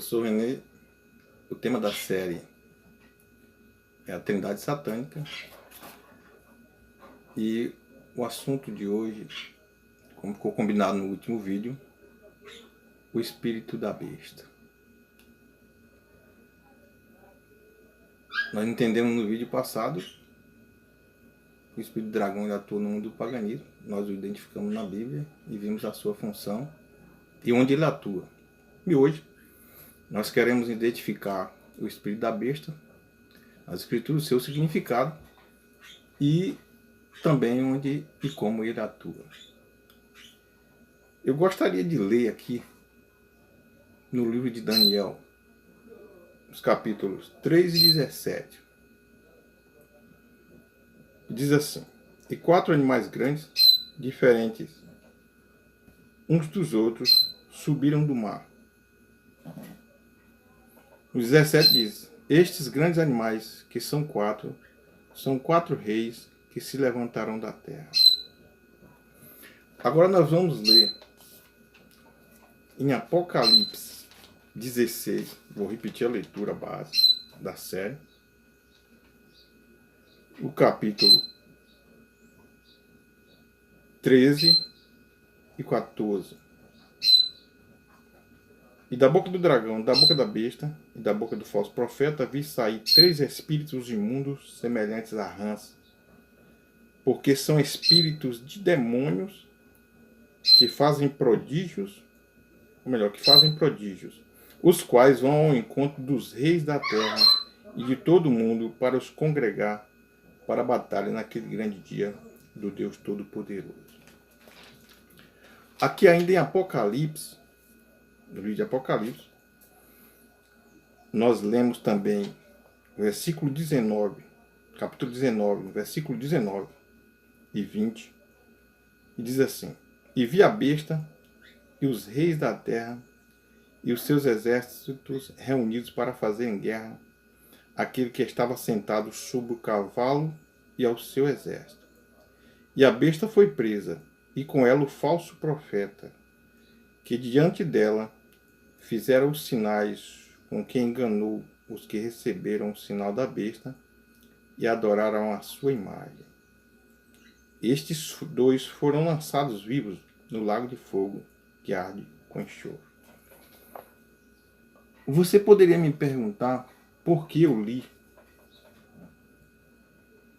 Eu sou o Renê. O tema da série é a Trindade Satânica. E o assunto de hoje, como ficou combinado no último vídeo, o espírito da besta. Nós entendemos no vídeo passado que o espírito do dragão ele atua no mundo do paganismo. Nós o identificamos na Bíblia e vimos a sua função e onde ele atua. E hoje nós queremos identificar o espírito da besta, as escrituras, o seu significado e também onde e como ele atua. Eu gostaria de ler aqui no livro de Daniel, os capítulos 3 e 17. Diz assim: E 4 animais grandes, diferentes uns dos outros, subiram do mar. O 17 diz: Estes grandes animais, que são 4, são 4 reis que se levantarão da terra. Agora nós vamos ler em Apocalipse 16, vou repetir a leitura base da série, o capítulo 13 e 14. E da boca do dragão, da boca da besta e da boca do falso profeta vi sair 3 espíritos imundos semelhantes a rãs, porque são espíritos de demônios que fazem prodígios, ou melhor, que fazem prodígios, os quais vão ao encontro dos reis da terra e de todo o mundo para os congregar para a batalha naquele grande dia do Deus Todo-Poderoso. Aqui ainda em Apocalipse, no livro de Apocalipse, nós lemos também o versículo 19, capítulo 19, no versículo 19 e 20, e diz assim: E vi a besta e os reis da terra e os seus exércitos reunidos para fazerem guerra àquele que estava sentado sobre o cavalo e ao seu exército. E a besta foi presa, e com ela o falso profeta, que diante dela fizeram os sinais com que enganou os que receberam o sinal da besta e adoraram a sua imagem. Estes 2 foram lançados vivos no lago de fogo que arde com enxofre. Você poderia me perguntar por que eu li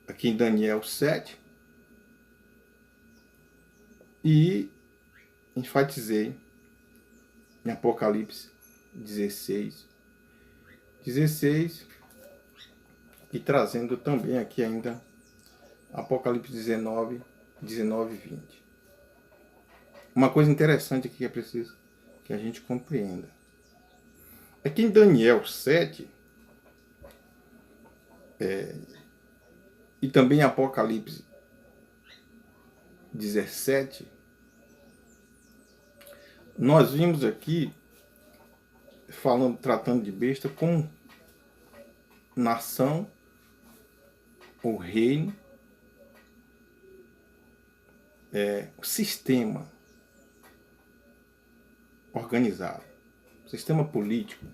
aqui em Daniel 7 e enfatizei em Apocalipse 16 e trazendo também aqui ainda Apocalipse 19 e 20. Uma coisa interessante aqui que é preciso que a gente compreenda é que em Daniel 7 e também em Apocalipse 17, nós vimos aqui tratando de besta como nação ou reino, o sistema organizado, sistema político,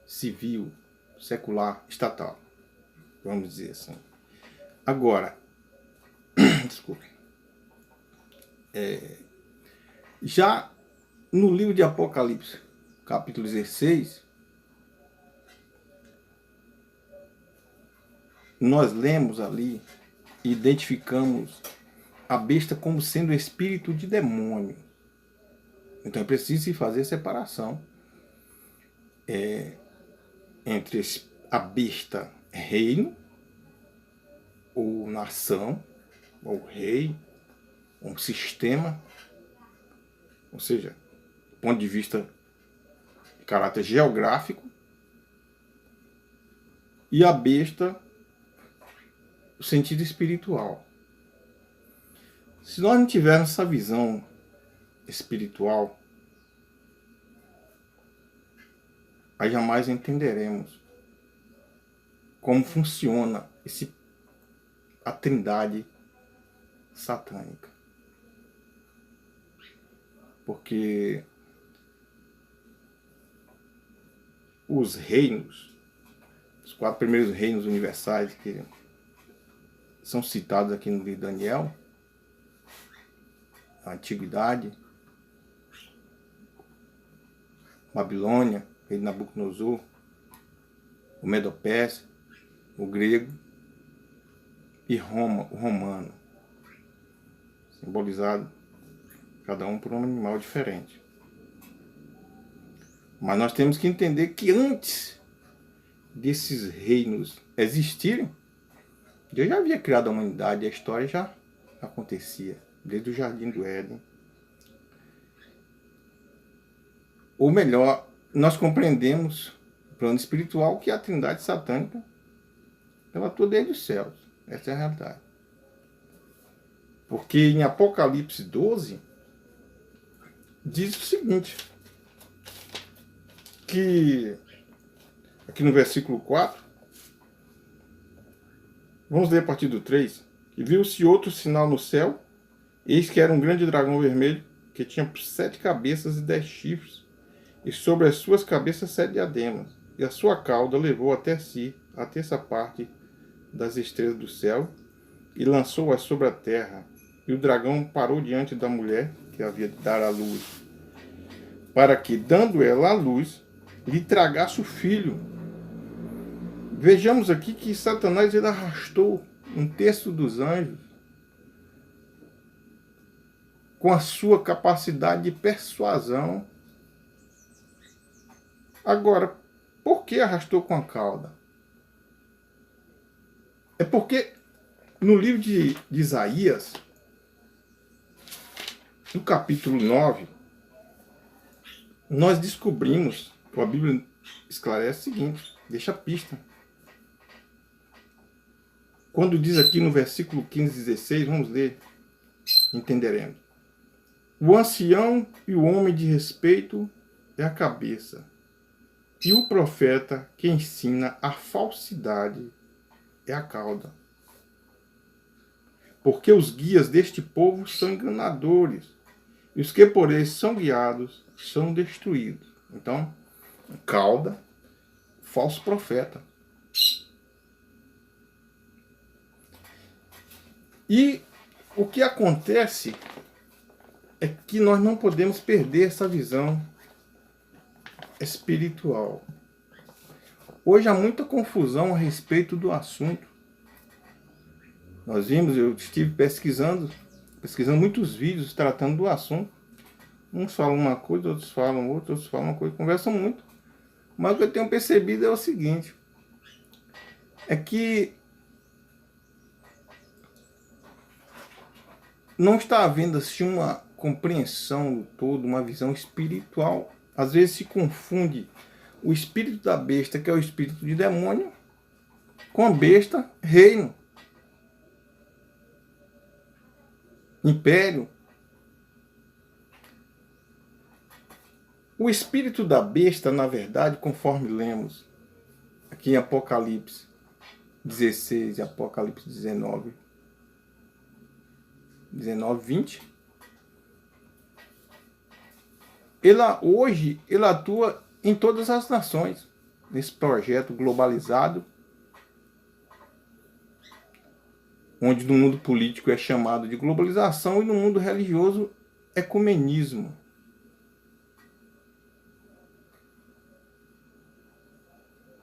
civil, secular, estatal, vamos dizer assim. Agora, desculpe, já no livro de Apocalipse, capítulo 16, nós lemos ali e identificamos a besta como sendo espírito de demônio. Então é preciso se fazer separação entre a besta reino, ou nação, ou rei, um sistema, ou seja, do ponto de vista de caráter geográfico, e a besta, o sentido espiritual. Se nós não tivermos essa visão espiritual, aí jamais entenderemos como funciona a trindade satânica. Porque os reinos, os 4 primeiros reinos universais que são citados aqui no livro de Daniel, a Antiguidade, Babilônia, rei de Nabucodonosor, o Medo-Persa, o grego e Roma, o romano, simbolizado cada um por um animal diferente. Mas nós temos que entender que antes desses reinos existirem, Deus já havia criado a humanidade e a história já acontecia, desde o Jardim do Éden. Ou melhor, nós compreendemos o plano espiritual que a Trindade satânica ela atua desde os céus. Essa é a realidade. Porque em Apocalipse 12 diz o seguinte, que aqui no versículo 4, vamos ler a partir do 3, e viu-se outro sinal no céu, eis que era um grande dragão vermelho, que tinha 7 cabeças e 10 chifres, e sobre as suas cabeças 7 diademas, e a sua cauda levou até si a terça parte das estrelas do céu, e lançou-as sobre a terra. E o dragão parou diante da mulher, que havia de dar à luz, para que, dando ela à luz, lhe tragasse o filho. Vejamos aqui que Satanás ele arrastou um terço dos anjos com a sua capacidade de persuasão. Agora, por que arrastou com a cauda? É porque no livro de Isaías, no capítulo 9, nós descobrimos, a Bíblia esclarece o seguinte, deixa a pista. Quando diz aqui no versículo 15 e 16, vamos ler, entenderemos. O ancião e o homem de respeito é a cabeça, e o profeta que ensina a falsidade é a cauda. Porque os guias deste povo são enganadores, e os que por eles são guiados são destruídos. Então, cauda, falso profeta. E o que acontece é que nós não podemos perder essa visão espiritual. Hoje há muita confusão a respeito do assunto. Nós vimos, eu estive pesquisando muitos vídeos tratando do assunto. Uns falam uma coisa, outros falam outra, outros falam uma coisa, conversam muito. Mas o que eu tenho percebido é o seguinte, é que não está havendo assim uma compreensão do todo, uma visão espiritual. Às vezes se confunde o espírito da besta, que é o espírito de demônio, com a besta, reino, império. O espírito da besta, na verdade, conforme lemos aqui em Apocalipse 16 e Apocalipse 19, 20, hoje ele atua em todas as nações, nesse projeto globalizado, onde no mundo político é chamado de globalização e no mundo religioso ecumenismo.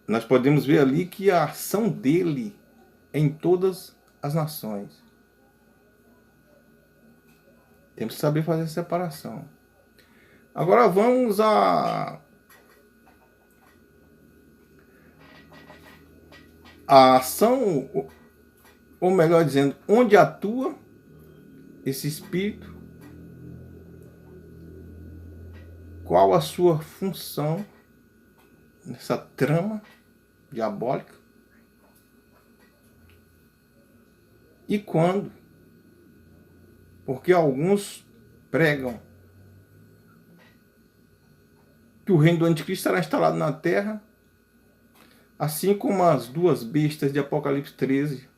Nós podemos ver ali que a ação dele é em todas as nações. Temos que saber fazer a separação. Agora vamos a ação, ou melhor dizendo, onde atua esse espírito, qual a sua função nessa trama diabólica e quando. Porque alguns pregam que o reino do anticristo será instalado na terra, assim como as 2 bestas de Apocalipse 13,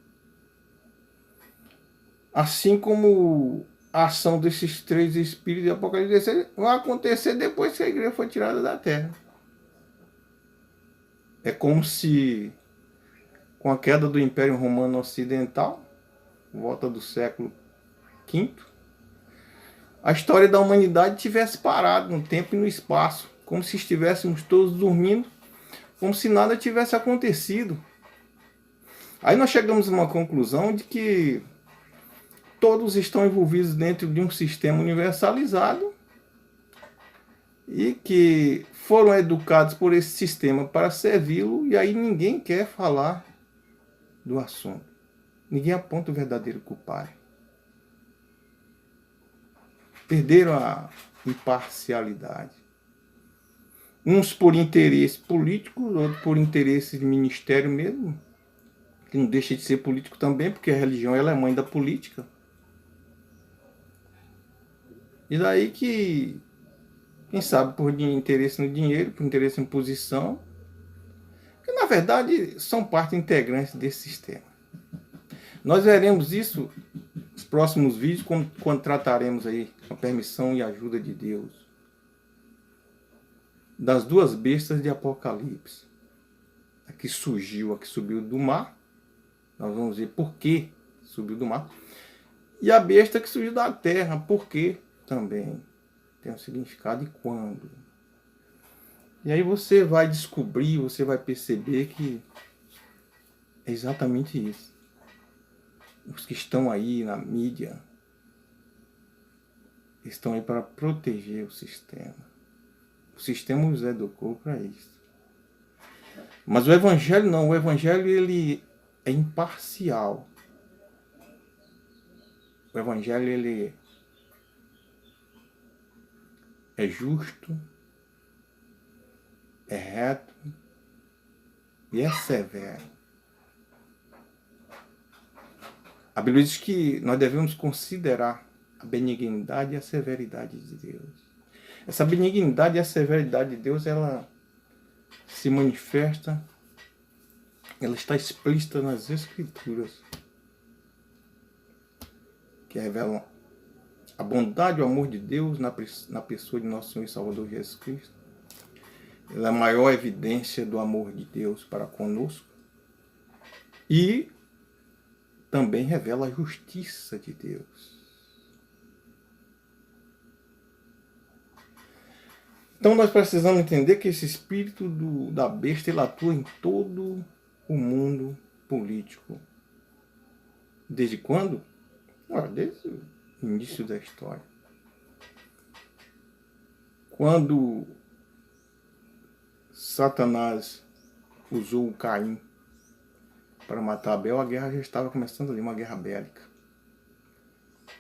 assim como a ação desses 3 espíritos de Apocalipse 16 vai acontecer depois que a igreja foi tirada da terra. É como se, com a queda do Império Romano Ocidental, volta do século V, a história da humanidade tivesse parado no tempo e no espaço, como se estivéssemos todos dormindo, como se nada tivesse acontecido. Aí nós chegamos a uma conclusão de que todos estão envolvidos dentro de um sistema universalizado e que foram educados por esse sistema para servi-lo, e aí ninguém quer falar do assunto. Ninguém aponta o verdadeiro culpado. Perderam a imparcialidade. Uns por interesse político, outros por interesse de ministério mesmo, que não deixa de ser político também, porque a religião ela é mãe da política. E daí que, quem sabe, por interesse no dinheiro, por interesse em posição, que na verdade são parte integrante desse sistema. Nós veremos isso nos próximos vídeos, quando trataremos aí, com a permissão e ajuda de Deus, das duas bestas de Apocalipse. A que surgiu, a que subiu do mar. Nós vamos ver por que subiu do mar. E a besta que surgiu da terra, por que também. Tem um significado e quando. E aí você vai descobrir, você vai perceber que é exatamente isso. Os que estão aí na mídia estão aí para proteger o sistema. O sistema os educou para isso. Mas o evangelho não. O evangelho ele é imparcial. O evangelho ele é justo, é reto e é severo. A Bíblia diz que nós devemos considerar a benignidade e a severidade de Deus. Essa benignidade e a severidade de Deus, ela se manifesta, ela está explícita nas Escrituras, que revelam a bondade e o amor de Deus na pessoa de nosso Senhor e Salvador Jesus Cristo. Ela é a maior evidência do amor de Deus para conosco e também revela a justiça de Deus. Então nós precisamos entender que esse espírito da besta ele atua em todo o mundo político. Desde quando? Desde o início da história. Quando Satanás usou Caim para matar Abel, a guerra já estava começando ali, uma guerra bélica.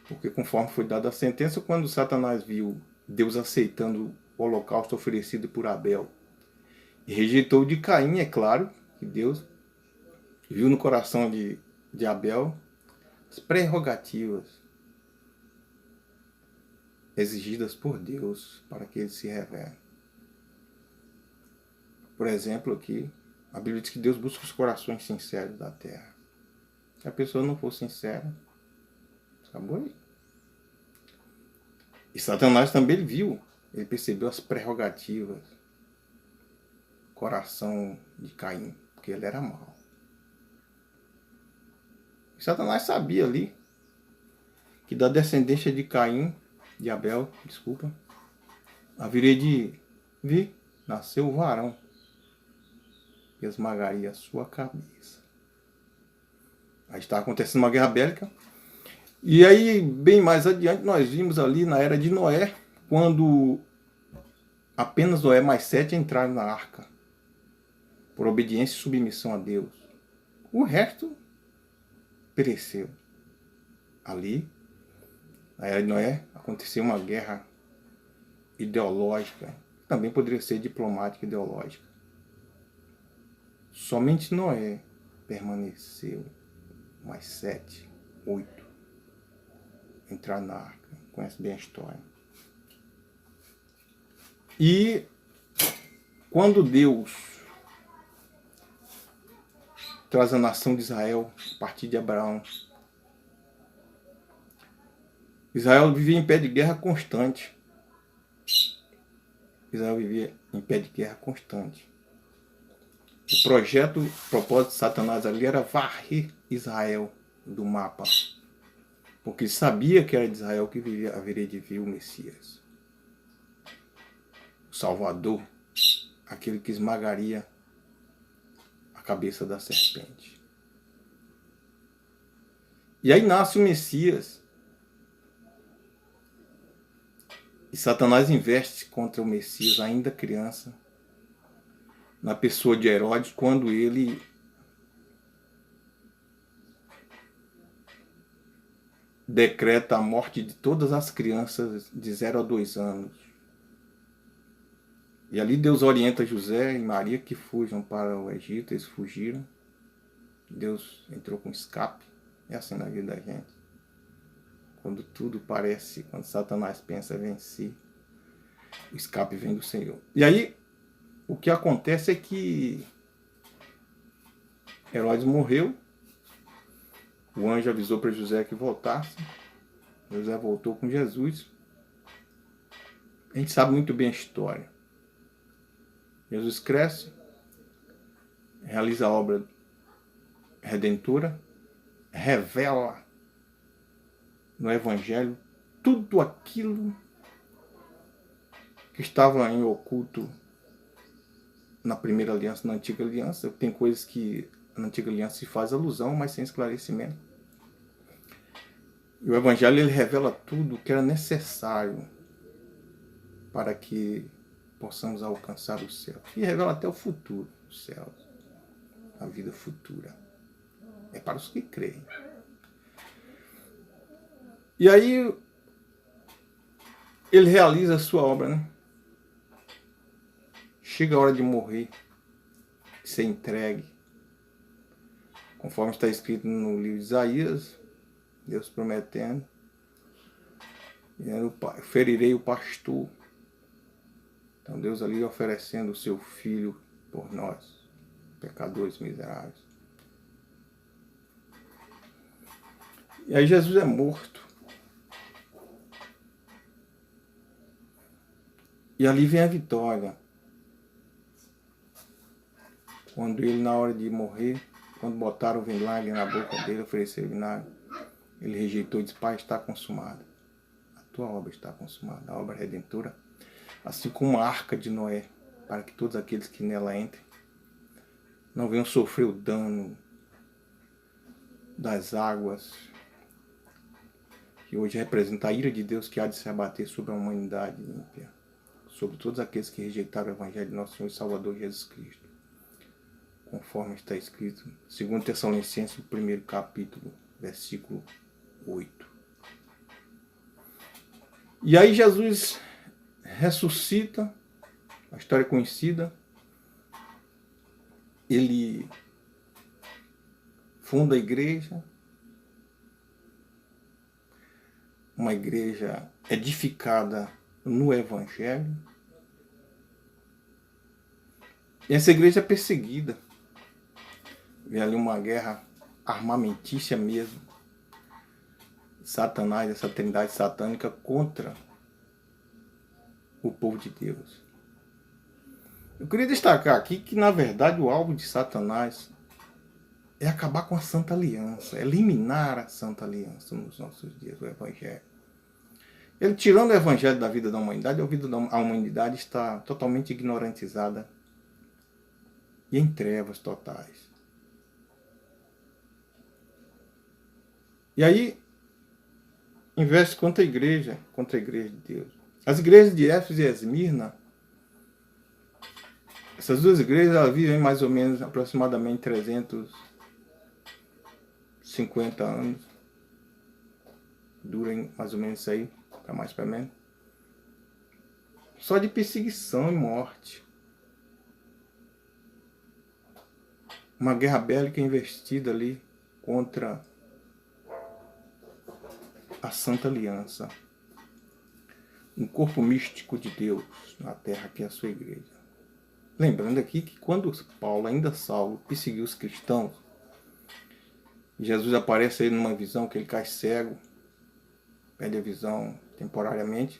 Porque conforme foi dada a sentença, quando Satanás viu Deus aceitando o holocausto oferecido por Abel e rejeitou o de Caim, é claro que Deus viu no coração de Abel as prerrogativas exigidas por Deus para que ele se revele. Por exemplo, aqui, a Bíblia diz que Deus busca os corações sinceros da terra. Se a pessoa não for sincera, acabou aí. E Satanás também viu, ele percebeu as prerrogativas, coração de Caim, porque ele era mau. E Satanás sabia ali que da descendência de Caim, de Abel, desculpa, haveria de vir, nasceu o varão, que esmagaria a sua cabeça. Aí está acontecendo uma guerra bélica. E aí, bem mais adiante, nós vimos ali na era de Noé, quando apenas Noé mais 7 entraram na arca, por obediência e submissão a Deus. O resto pereceu. Ali, na era de Noé, aconteceu uma guerra ideológica, também poderia ser diplomática e ideológica. Somente Noé permaneceu, mais 7, 8, entrar na arca. Conhece bem a história. E quando Deus traz a nação de Israel a partir de Abraão, Israel vivia em pé de guerra constante. Israel vivia em pé de guerra constante. O projeto, o propósito de Satanás ali era varrer Israel do mapa. Porque sabia que era de Israel que haveria de vir o Messias. O Salvador, aquele que esmagaria a cabeça da serpente. E aí nasce o Messias. E Satanás investe contra o Messias, ainda criança, na pessoa de Herodes, quando ele decreta a morte de todas as crianças de 0 a 2 anos. E ali Deus orienta José e Maria que fujam para o Egito, eles fugiram. Deus entrou com escape. É assim na vida da gente. Quando tudo parece, quando Satanás pensa vencer, o escape vem do Senhor. E aí, o que acontece é que Herodes morreu. O anjo avisou para José que voltasse. José voltou com Jesus. A gente sabe muito bem a história. Jesus cresce, realiza a obra redentora, revela no Evangelho tudo aquilo que estava em oculto na primeira aliança, na antiga aliança. Tem coisas que na antiga aliança se faz alusão, mas sem esclarecimento. E o Evangelho ele revela tudo o que era necessário para que possamos alcançar o céu. E revela até o futuro, os céus, a vida futura. É para os que creem. E aí ele realiza a sua obra, né? Chega a hora de morrer, de ser entregue. Conforme está escrito no livro de Isaías, Deus prometendo, eu ferirei o pastor. Então Deus ali oferecendo o seu filho por nós, pecadores miseráveis. E aí Jesus é morto. E ali vem a vitória. Quando ele, na hora de morrer, quando botaram o vinagre na boca dele, ofereceram vinagre, ele rejeitou e disse: Pai, está consumado. A tua obra está consumada, a obra redentora, assim como a arca de Noé, para que todos aqueles que nela entrem não venham sofrer o dano das águas, que hoje representa a ira de Deus que há de se abater sobre a humanidade ímpia, sobre todos aqueles que rejeitaram o Evangelho de nosso Senhor e Salvador Jesus Cristo, conforme está escrito, 2 Tessalonicenses, 1º capítulo, versículo 8. E aí Jesus ressuscita, a história é conhecida, ele funda a igreja, uma igreja edificada no Evangelho. E essa igreja é perseguida. Vem ali uma guerra armamentícia mesmo. Satanás, essa trindade satânica contra o povo de Deus. Eu queria destacar aqui que, na verdade, o alvo de Satanás é acabar com a Santa Aliança, eliminar a Santa Aliança nos nossos dias, o Evangelho. Ele tirando o Evangelho da vida da humanidade, a humanidade está totalmente ignorantizada e em trevas totais. E aí, investe contra a igreja de Deus. As igrejas de Éfeso e Esmirna, essas duas igrejas, elas vivem mais ou menos, aproximadamente 350 anos. Duram mais ou menos isso aí, para mais para menos. Só de perseguição e morte. Uma guerra bélica investida ali contra a Santa Aliança. Um corpo místico de Deus na terra, que é a sua igreja. Lembrando aqui que quando Paulo, ainda Saulo, perseguiu os cristãos, Jesus aparece aí numa visão que ele cai cego, perde a visão temporariamente,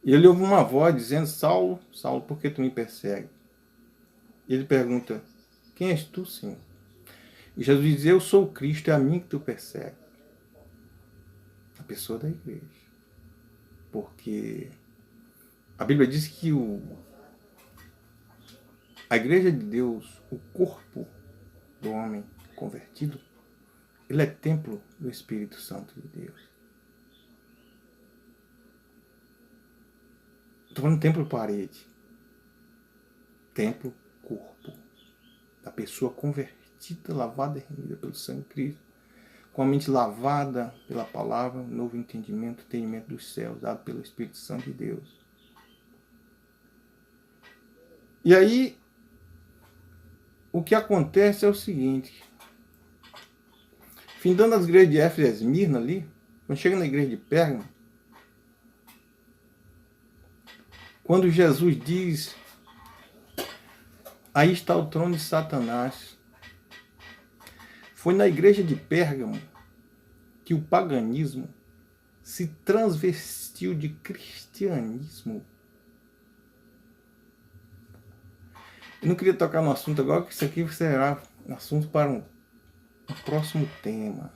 e ele ouve uma voz dizendo: Saulo, Saulo, por que tu me persegue? E ele pergunta, quem és tu, Senhor? E Jesus diz, eu sou o Cristo, é a mim que tu persegue. A pessoa da igreja. Porque a Bíblia diz que a igreja de Deus, o corpo do homem convertido, ele é templo do Espírito Santo de Deus. Estou falando templo parede. Templo corpo. Da pessoa convertida, lavada e remida pelo sangue de Cristo. Com a mente lavada pela palavra, um novo entendimento dos céus, dado pelo Espírito Santo de Deus. E aí, o que acontece é o seguinte. Findando as igrejas de Éfeso e Esmirna ali, quando chega na igreja de Pérgamo, quando Jesus diz, aí está o trono de Satanás. Foi na igreja de Pérgamo que o paganismo se transvestiu de cristianismo. Eu não queria tocar no assunto agora, porque isso aqui será um assunto para um próximo tema.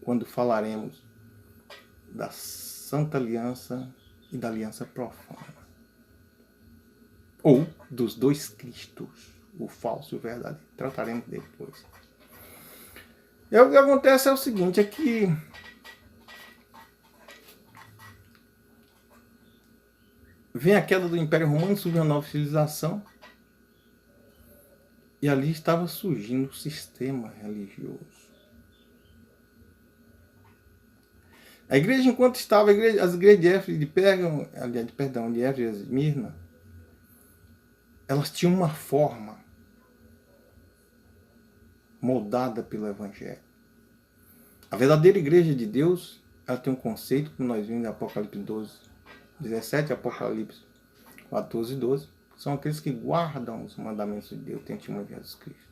Quando falaremos da Santa Aliança e da Aliança Profana. Ou dos dois Cristos, o falso e o verdadeiro. Trataremos depois. E o que acontece é o seguinte, é que vem a queda do Império Romano, surge uma nova civilização, e ali estava surgindo o sistema religioso. A igreja, enquanto estava, as igrejas de Éfeso, de Pérgamo, de Éfeso e Esmirna, elas tinham uma forma moldada pelo Evangelho. A verdadeira igreja de Deus, ela tem um conceito, como nós vimos em Apocalipse 12, 17, Apocalipse 14, 12, são aqueles que guardam os mandamentos de Deus, tem testemunho de Jesus Cristo.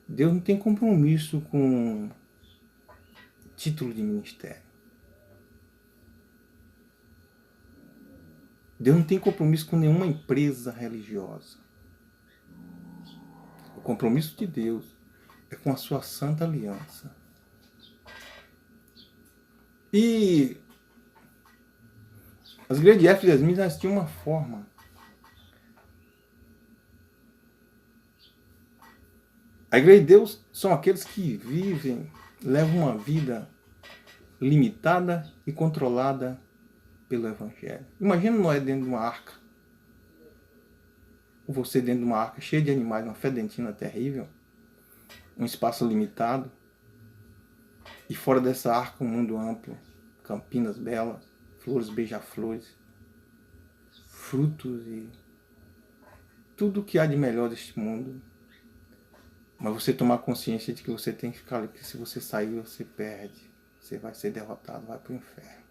Deus não tem compromisso com título de ministério. Deus não tem compromisso com nenhuma empresa religiosa. O compromisso de Deus é com a sua santa aliança. E as igrejas de Éfeso e Esmirna tinham uma forma. A igreja de Deus são aqueles que vivem, levam uma vida limitada e controlada pelo Evangelho. Imagina Noé dentro de uma arca. Ou você dentro de uma arca cheia de animais, uma fedentina terrível. Um espaço limitado. E fora dessa arca um mundo amplo. Campinas belas, flores beija-flores, frutos e tudo o que há de melhor deste mundo. Mas você tomar consciência de que você tem que ficar ali, porque se você sair, você perde. Você vai ser derrotado, vai para o inferno.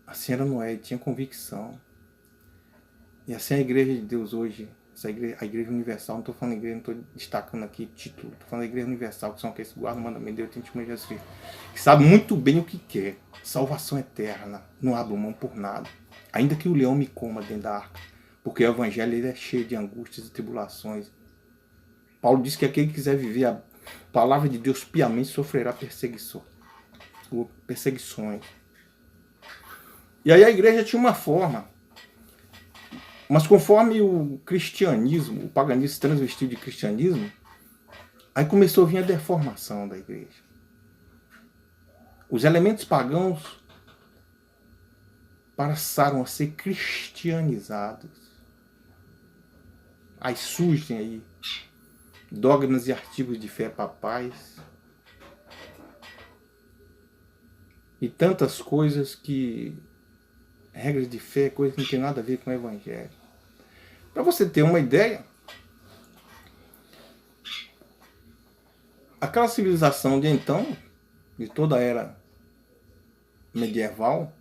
Assim era Noé, tinha convicção. E assim é a igreja de Deus hoje, a igreja universal, não estou falando igreja, não estou destacando aqui título, estou falando da igreja universal, que são aqueles que guardam o mandamento de Deus, tem testemunho de Jesus Cristo, que sabe muito bem o que quer, salvação eterna, não abro mão por nada, ainda que o leão me coma dentro da arca, porque o evangelho ele é cheio de angústias e tribulações. Paulo diz que aquele que quiser viver a palavra de Deus piamente sofrerá perseguições. E aí a igreja tinha uma forma. Mas conforme o cristianismo, o paganismo se transvestiu de cristianismo, aí começou a vir a deformação da igreja. Os elementos pagãos passaram a ser cristianizados. Aí surgem aí dogmas e artigos de fé papais. E tantas coisas que... regras de fé, coisas que não tem nada a ver com o evangelho. Para você ter uma ideia, aquela civilização de então, de toda a era medieval,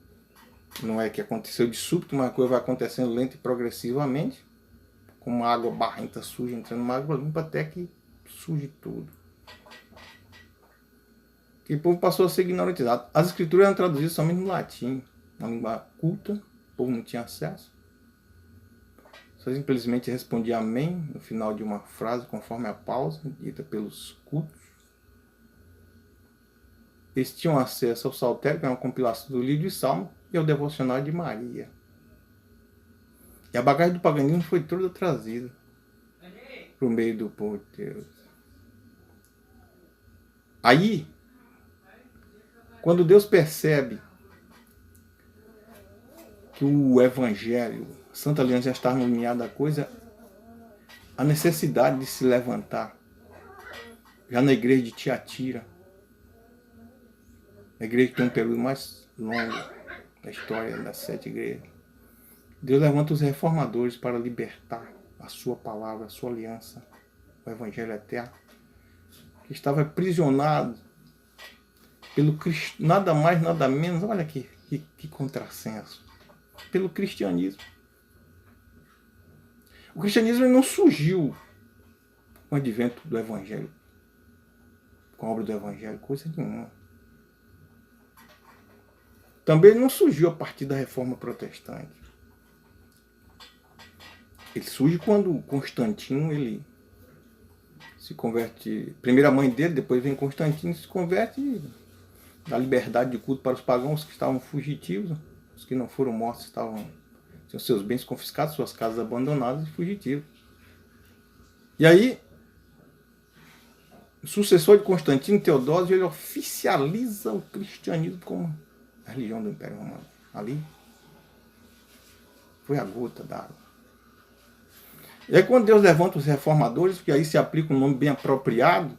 não é que aconteceu de súbito, mas a coisa vai acontecendo lenta e progressivamente, com uma água barrenta suja entrando numa água limpa até que surge tudo. E o povo passou a ser ignorantizado. As escrituras eram traduzidas somente no latim, uma língua culta, o povo não tinha acesso. só simplesmente respondia amém no final de uma frase, conforme a pausa dita pelos cultos. Eles tinham acesso ao saltério, que é uma compilação do livro de Salmo, e ao devocional de Maria. E a bagagem do paganismo foi toda trazida para o meio do povo de Deus. Aí, quando Deus percebe que o Evangelho, a Santa Aliança já está nomeada a coisa, a necessidade de se levantar, já na igreja de Tiatira, a igreja que tem um período mais longo da história das 7 igrejas, Deus levanta os reformadores para libertar a sua palavra, a sua aliança, o Evangelho eterno, que estava aprisionado pelo nada mais, nada menos, olha que contrassenso, pelo cristianismo. O cristianismo não surgiu com o advento do Evangelho, com a obra do Evangelho, coisa nenhuma. Também não surgiu a partir da Reforma Protestante. Ele surge quando Constantino ele se converte. Primeiro a mãe dele, depois vem Constantino e se converte e dá liberdade de culto para os pagãos que estavam fugitivos. Os que não foram mortos tinham seus bens confiscados, suas casas abandonadas e fugitivos. E aí, o sucessor de Constantino, Teodósio, ele oficializa o cristianismo como a religião do Império Romano. Ali foi a gota d'água. E aí quando Deus levanta os reformadores, porque aí se aplica um nome bem apropriado,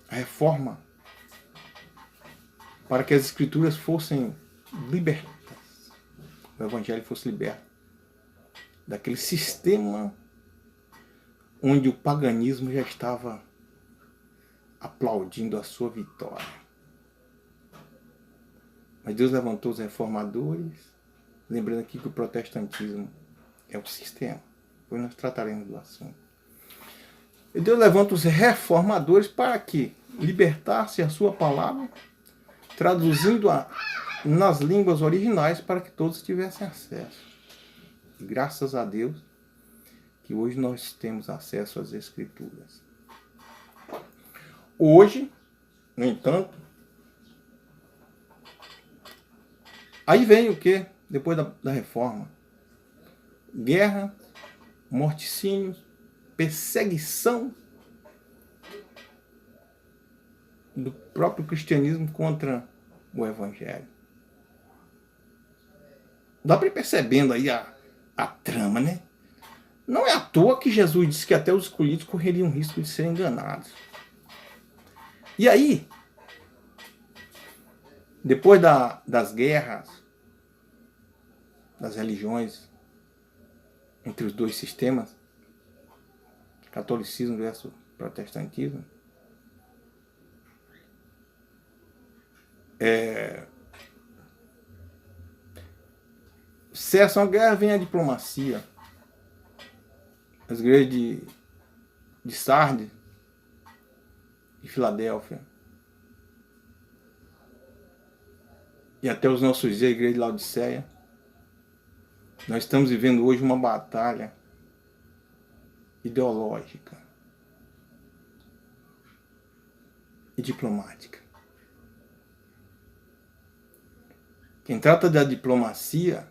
a reforma, para que as escrituras fossem libertas, o Evangelho fosse liberto daquele sistema onde o paganismo já estava aplaudindo a sua vitória. Mas Deus levantou os reformadores, lembrando aqui que o protestantismo é o sistema. Depois nós trataremos do assunto. E Deus levanta os reformadores para que libertasse a sua palavra, traduzindo-a nas línguas originais para que todos tivessem acesso. E graças a Deus que hoje nós temos acesso às Escrituras. Hoje, no entanto, aí vem o que? Depois da reforma. Guerra, morticínios, perseguição do próprio cristianismo contra o Evangelho. Dá para ir percebendo aí a trama, né? Não é à toa que Jesus disse que até os escolhidos correriam risco de serem enganados. E aí, depois das guerras, das religiões entre os dois sistemas, catolicismo versus protestantismo, cessa a guerra, vem a diplomacia. As igrejas de Sardes e Filadélfia, e até os nossos dias, a igreja de Laodiceia, nós estamos vivendo hoje uma batalha ideológica e diplomática. Quem trata da diplomacia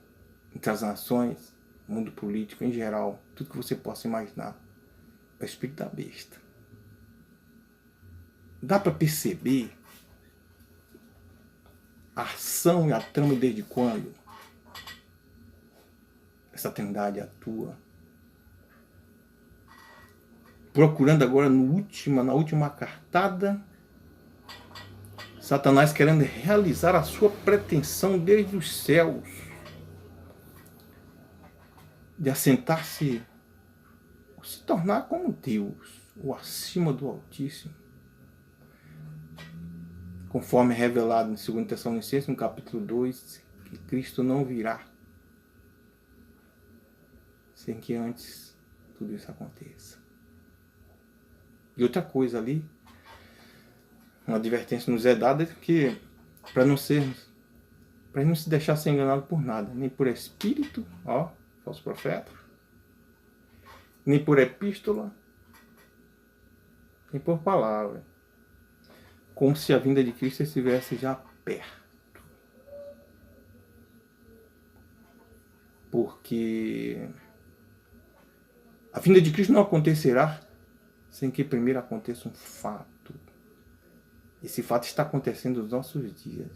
entre as nações, o mundo político em geral, tudo que você possa imaginar, é o espírito da besta. Dá para perceber a ação e a trama desde quando essa trindade atua, procurando agora na última cartada, Satanás querendo realizar a sua pretensão desde os céus, de assentar-se, se tornar como Deus, ou acima do Altíssimo, conforme é revelado em 2 Tessalonicenses, no capítulo 2, que Cristo não virá sem que antes tudo isso aconteça. E outra coisa ali, uma advertência nos é dada, que para não se deixar ser enganado por nada, nem por espírito, falso profeta, nem por epístola, nem por palavra. Como se a vinda de Cristo estivesse já perto. Porque a vinda de Cristo não acontecerá sem que primeiro aconteça um fato. Esse fato está acontecendo nos nossos dias.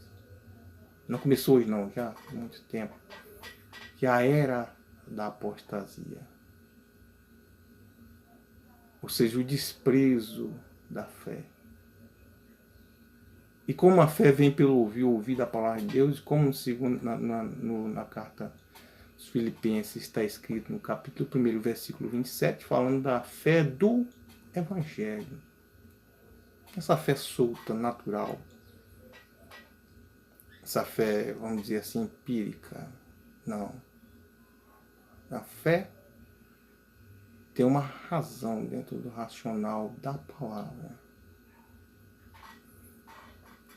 Não começou hoje não, já há muito tempo. Que a era da apostasia. Ou seja, o desprezo da fé. E como a fé vem pelo ouvir da palavra de Deus, como na carta aos Filipenses está escrito no capítulo 1, versículo 27, falando da fé do Evangelho. Essa fé solta, natural. Essa fé, vamos dizer assim, empírica. Não. A fé tem uma razão dentro do racional da palavra.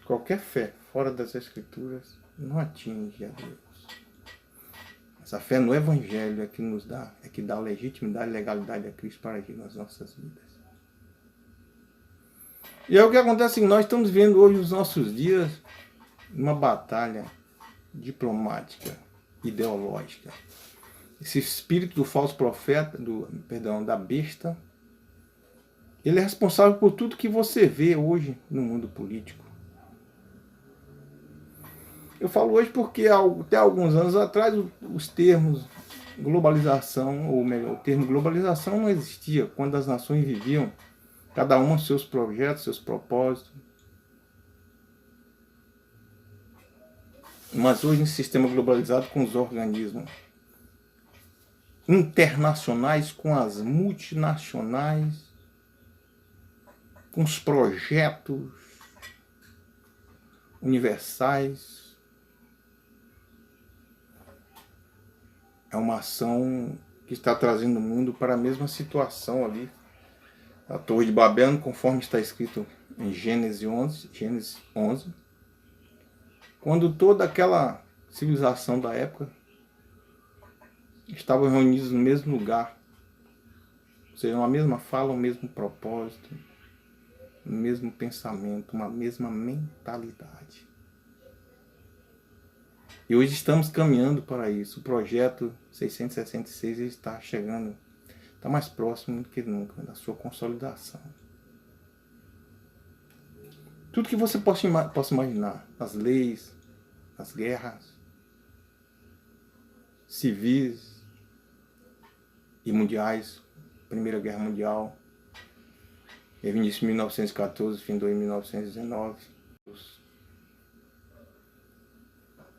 Qualquer fé fora das Escrituras não atinge a Deus. Essa fé no Evangelho é que nos dá, é que dá legitimidade e legalidade a Cristo para agir nas nossas vidas. E é o que acontece, nós estamos vendo hoje nos nossos dias uma batalha diplomática, ideológica. Esse espírito do falso profeta, da besta, ele é responsável por tudo que você vê hoje no mundo político. Eu falo hoje porque até alguns anos atrás os termos globalização, ou melhor, o termo globalização não existia quando as nações viviam, cada uma seus projetos, seus propósitos. Mas hoje, nesse sistema globalizado, com os organismos internacionais, com as multinacionais, com os projetos universais, é uma ação que está trazendo o mundo para a mesma situação ali. A Torre de Babel, conforme está escrito em Gênesis 11, quando toda aquela civilização da época estavam reunidos no mesmo lugar, ou seja, uma mesma fala, o mesmo propósito, o mesmo pensamento, uma mesma mentalidade. E hoje estamos caminhando para isso. O projeto 666 está chegando, está mais próximo do que nunca da sua consolidação. Tudo que você possa imaginar, as leis, as guerras civis e mundiais, Primeira Guerra Mundial, início em 1914, findou em 1919,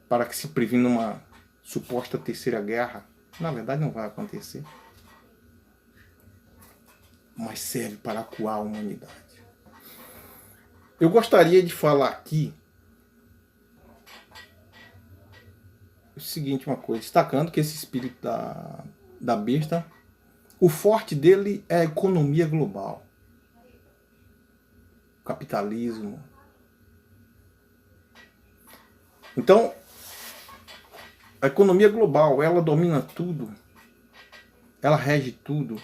para que se previna uma suposta terceira guerra. Na verdade não vai acontecer, mas serve para acuar a humanidade. Eu gostaria de falar aqui o seguinte, uma coisa, destacando que esse espírito da besta, o forte dele é a economia global, o capitalismo. Então, a economia global, ela domina tudo, ela rege tudo,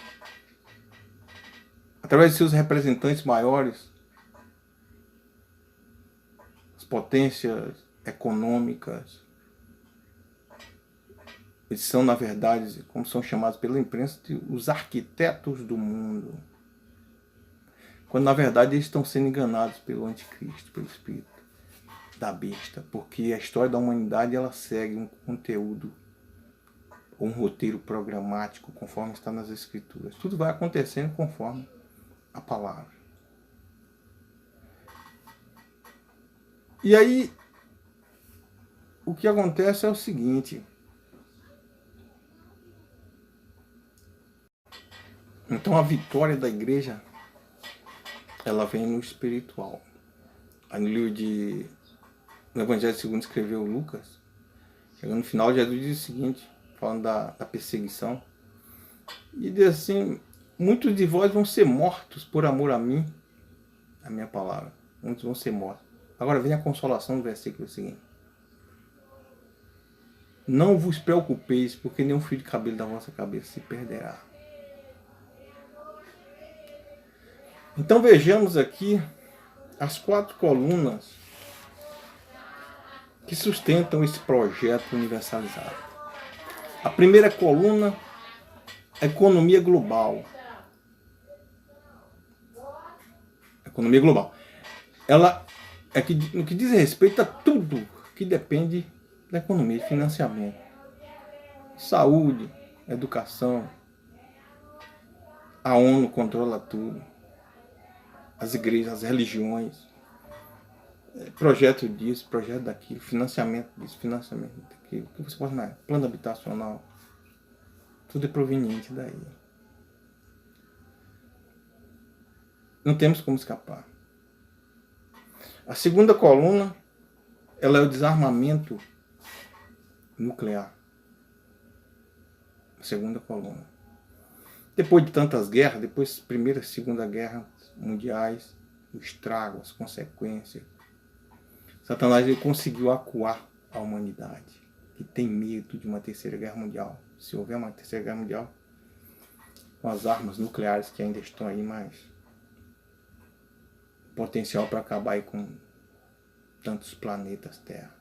através de seus representantes maiores, as potências econômicas. Eles são, na verdade, como são chamados pela imprensa, os arquitetos do mundo. Quando, na verdade, eles estão sendo enganados pelo anticristo, pelo espírito da besta. Porque a história da humanidade, ela segue um conteúdo, um roteiro programático, conforme está nas Escrituras. Tudo vai acontecendo conforme a palavra. E aí, o que acontece é o seguinte. Então a vitória da igreja, ela vem no espiritual. Aí no Evangelho segundo escreveu Lucas, chegando no final, Jesus diz o seguinte, falando da perseguição, e diz assim, muitos de vós vão ser mortos por amor a mim, a minha palavra, muitos vão ser mortos. Agora vem a consolação do versículo seguinte. Não vos preocupeis, porque nenhum fio de cabelo da vossa cabeça se perderá. Então vejamos aqui as 4 colunas que sustentam esse projeto universalizado. A primeira coluna, a economia global. Economia global. Ela é que, no que diz respeito a tudo que depende da economia, de financiamento. Saúde, educação. A ONU controla tudo. As igrejas, as religiões. Projeto disso, projeto daquilo, financiamento disso, financiamento daquilo. O que você pode mais? Plano habitacional. Tudo é proveniente daí. Não temos como escapar. A segunda coluna, ela é o desarmamento nuclear. A segunda coluna. Depois de tantas guerras, depois da Primeira e Segunda Guerra mundiais, o estrago, as consequências, Satanás ele conseguiu acuar a humanidade, que tem medo de uma terceira guerra mundial. Se houver uma terceira guerra mundial, com as armas nucleares que ainda estão aí, mas potencial para acabar aí com tantos planetas Terra.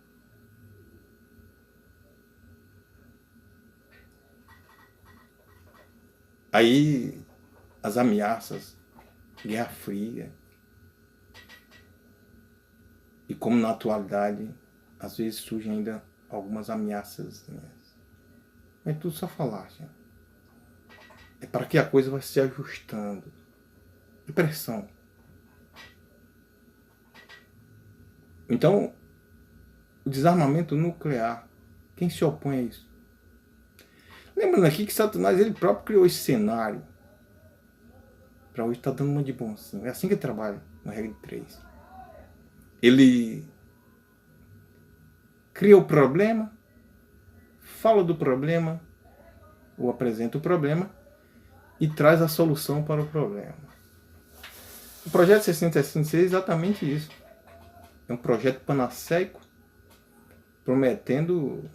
Aí as ameaças, Guerra Fria, e como na atualidade às vezes surgem ainda algumas ameaças, né? É tudo só falar, gente. É para que a coisa vai se ajustando. Pressão. Então, o desarmamento nuclear, quem se opõe a isso? Lembrando aqui que Satanás ele próprio criou esse cenário. Para hoje está dando uma de bonzinho. É assim que ele trabalha, na regra de 3. Ele cria o problema, fala do problema, ou apresenta o problema, e traz a solução para o problema. O projeto 666 é exatamente isso. É um projeto panaceico, prometendo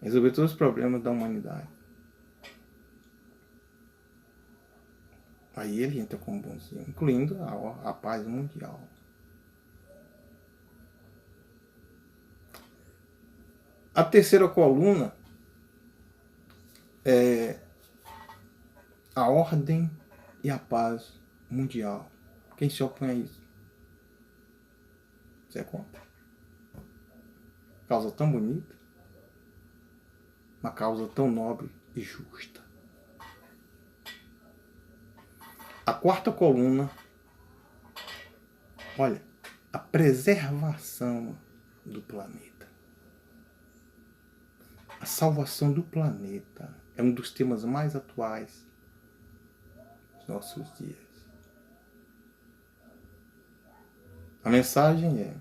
resolver todos os problemas da humanidade. Aí ele entra como bonzinho, incluindo a paz mundial. A terceira coluna é a ordem e a paz mundial. Quem se opõe a isso? Você é contra? Causa tão bonita, uma causa tão nobre e justa. A quarta coluna, olha, a preservação do planeta. A salvação do planeta é um dos temas mais atuais dos nossos dias. A mensagem é: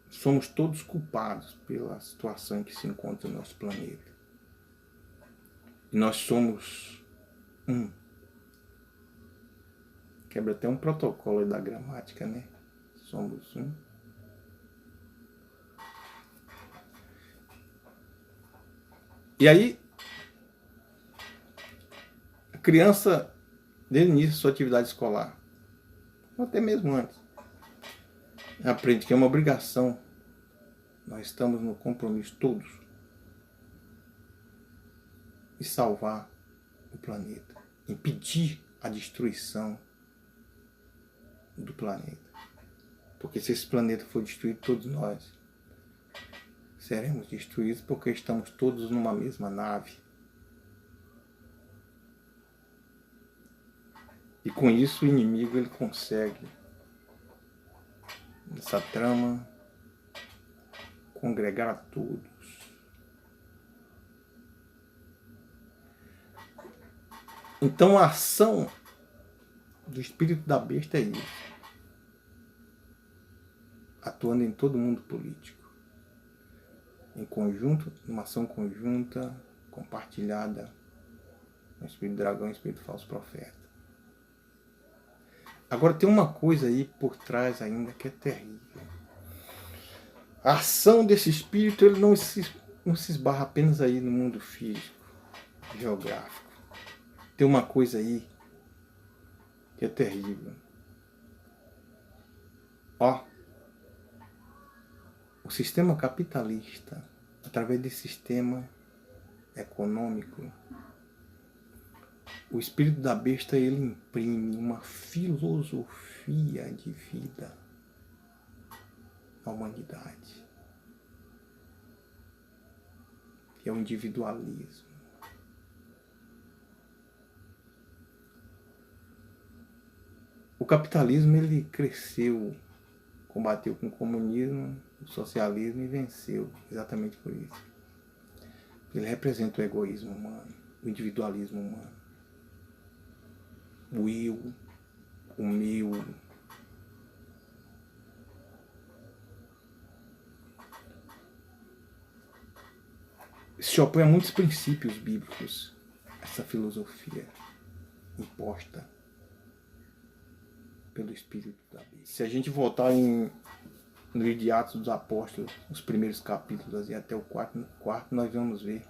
somos todos culpados pela situação em que se encontra o nosso planeta. E nós somos um. Quebra até um protocolo da gramática, né? Somos um. E aí, a criança, desde o início da sua atividade escolar, ou até mesmo antes, aprende que é uma obrigação. Nós estamos no compromisso todos de salvar o planeta, impedir a destruição do planeta. Porque se esse planeta for destruído, todos nós seremos destruídos, porque estamos todos numa mesma nave. E com isso o inimigo ele consegue, nessa trama, congregar a todos. Então a ação do espírito da besta é isso, atuando em todo mundo político, em conjunto, numa ação conjunta, compartilhada, com o espírito dragão e o espírito falso profeta. Agora tem uma coisa aí por trás ainda que é terrível. A ação desse espírito ele não se esbarra apenas aí no mundo físico, geográfico. tem uma coisa aí que é terrível. Ó, o sistema capitalista, através desse sistema econômico, o espírito da besta, ele imprime uma filosofia de vida à humanidade, que é o individualismo. O capitalismo, ele cresceu, combateu com o comunismo, o socialismo e venceu, exatamente por isso. Ele representa o egoísmo humano, o individualismo humano. O eu, o meu. Se opõe a muitos princípios bíblicos, essa filosofia imposta pelo Espírito da Bíblia. Se a gente voltar no livro de Atos dos Apóstolos, os primeiros capítulos e até o quarto, nós vamos ver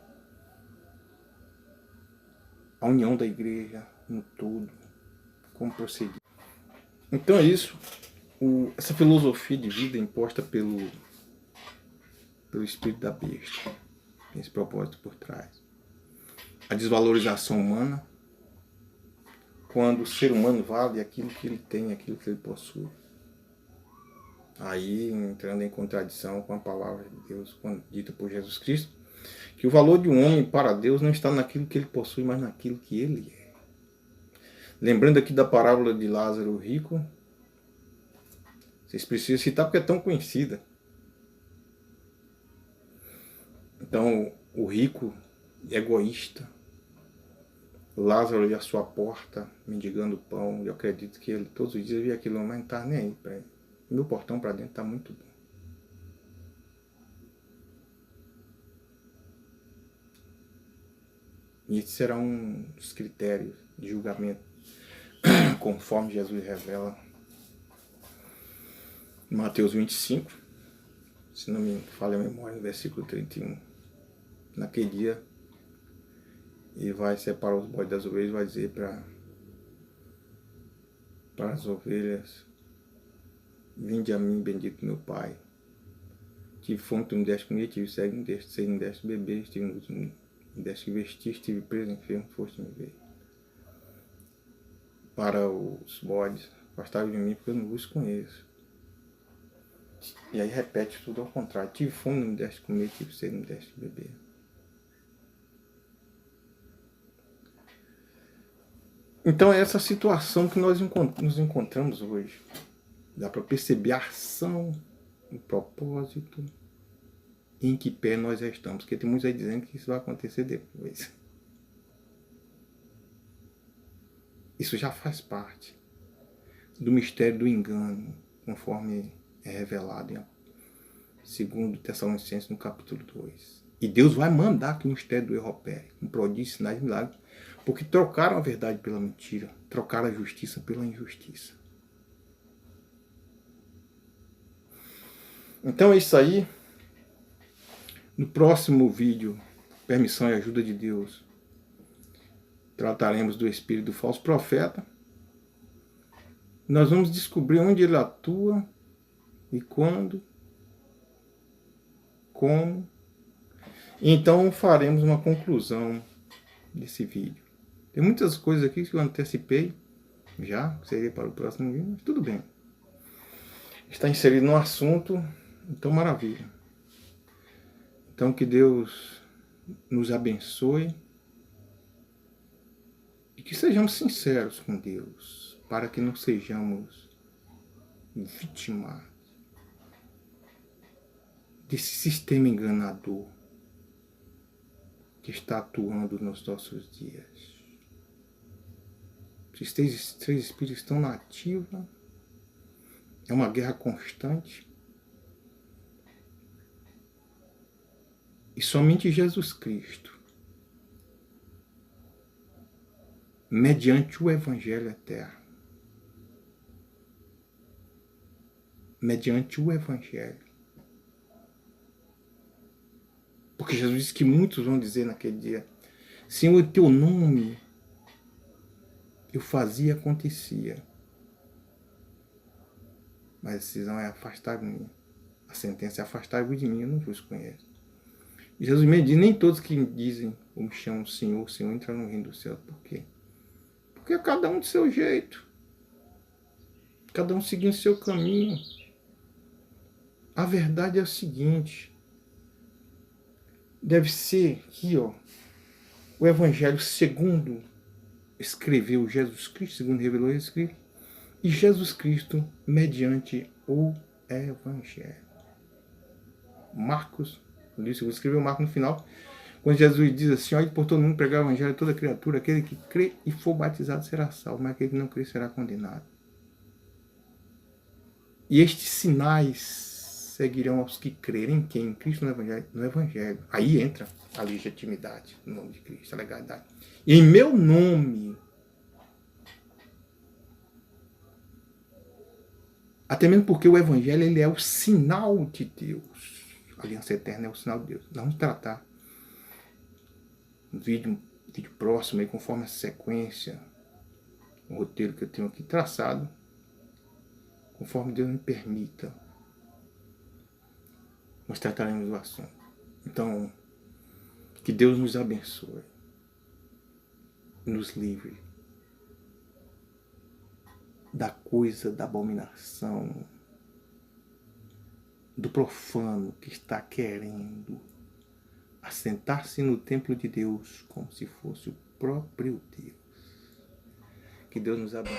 a união da igreja no todo, como prosseguir. Então é isso. Essa filosofia de vida imposta pelo Espírito da Besta, tem esse propósito por trás. A desvalorização humana, quando o ser humano vale aquilo que ele tem, aquilo que ele possui. Aí, entrando em contradição com a palavra de Deus, dita por Jesus Cristo, que o valor de um homem para Deus não está naquilo que ele possui, mas naquilo que ele é. Lembrando aqui da parábola de Lázaro rico, vocês precisam citar porque é tão conhecida. Então, o rico egoísta, Lázaro ali à sua porta, mendigando pão, eu acredito que ele todos os dias via aquilo, mas não estava nem aí para ele. Meu portão para dentro está muito bom. E esses serão uns critérios de julgamento, conforme Jesus revela em Mateus 25, se não me falha a memória, no versículo 31. Naquele dia, ele vai separar os bodes das ovelhas e vai dizer para as ovelhas: vinde a mim, bendito meu Pai. Tive fome, tu me deste comer, tive sede, me deste beber, estive nu, me deste vestir, estive preso, enfermo, foste me ver. Para os bodes, afastai-vos de mim, porque eu não vos conheço. E aí repete tudo ao contrário: tive fome, não me deste comer, tive sede, não me deste beber. Então é essa situação que nós nos encontramos hoje. Dá para perceber a ação, o propósito, em que pé nós já estamos. Porque tem muitos aí dizendo que isso vai acontecer depois. Isso já faz parte do mistério do engano, conforme é revelado em 2 Tessalonicenses, no capítulo 2. E Deus vai mandar que o mistério do erro opere, com prodígios, sinais e milagres, porque trocaram a verdade pela mentira, trocaram a justiça pela injustiça. Então é isso aí. No próximo vídeo, permissão e ajuda de Deus, trataremos do espírito do falso profeta. Nós vamos descobrir onde ele atua e quando, como. Então faremos uma conclusão desse vídeo. Tem muitas coisas aqui que eu antecipei já, seria para o próximo vídeo, mas tudo bem. Está inserido no assunto, então maravilha. Então que Deus nos abençoe e que sejamos sinceros com Deus, para que não sejamos vítimas desse sistema enganador que está atuando nos nossos dias. Esses três espíritos estão na ativa, é uma guerra constante. E somente Jesus Cristo, mediante o Evangelho eterno, mediante o Evangelho. Porque Jesus disse que muitos vão dizer naquele dia: Senhor, em teu nome Eu fazia, acontecia. Mas a decisão é afastar-vos de mim. A sentença é afastar-vos de mim, eu não vos conheço. E Jesus me diz, nem todos que me dizem ou me chamam Senhor, Senhor, entram no reino do céu. Por quê? Porque cada um do seu jeito. Cada um seguindo o seu caminho. A verdade é o seguinte. Deve ser aqui, ó. O Evangelho segundo escreveu Jesus Cristo, segundo revelou Jesus Cristo. E Jesus Cristo mediante o Evangelho. Marcos, eu escrevi Marcos no final, quando Jesus diz assim, olha, por todo mundo pregar o Evangelho a toda criatura, aquele que crê e for batizado será salvo, mas aquele que não crê será condenado. E estes sinais seguirão aos que crerem quem? Em Cristo no Evangelho. Aí entra a legitimidade, no nome de Cristo, a legalidade. E em meu nome, até mesmo porque o Evangelho ele é o sinal de Deus. A aliança eterna é o sinal de Deus. Nós vamos tratar um vídeo próximo, aí, conforme a sequência, o roteiro que eu tenho aqui traçado, conforme Deus me permita, nós trataremos do assunto. Então, que Deus nos abençoe, nos livre da coisa, da abominação, do profano que está querendo assentar-se no templo de Deus como se fosse o próprio Deus. Que Deus nos abençoe.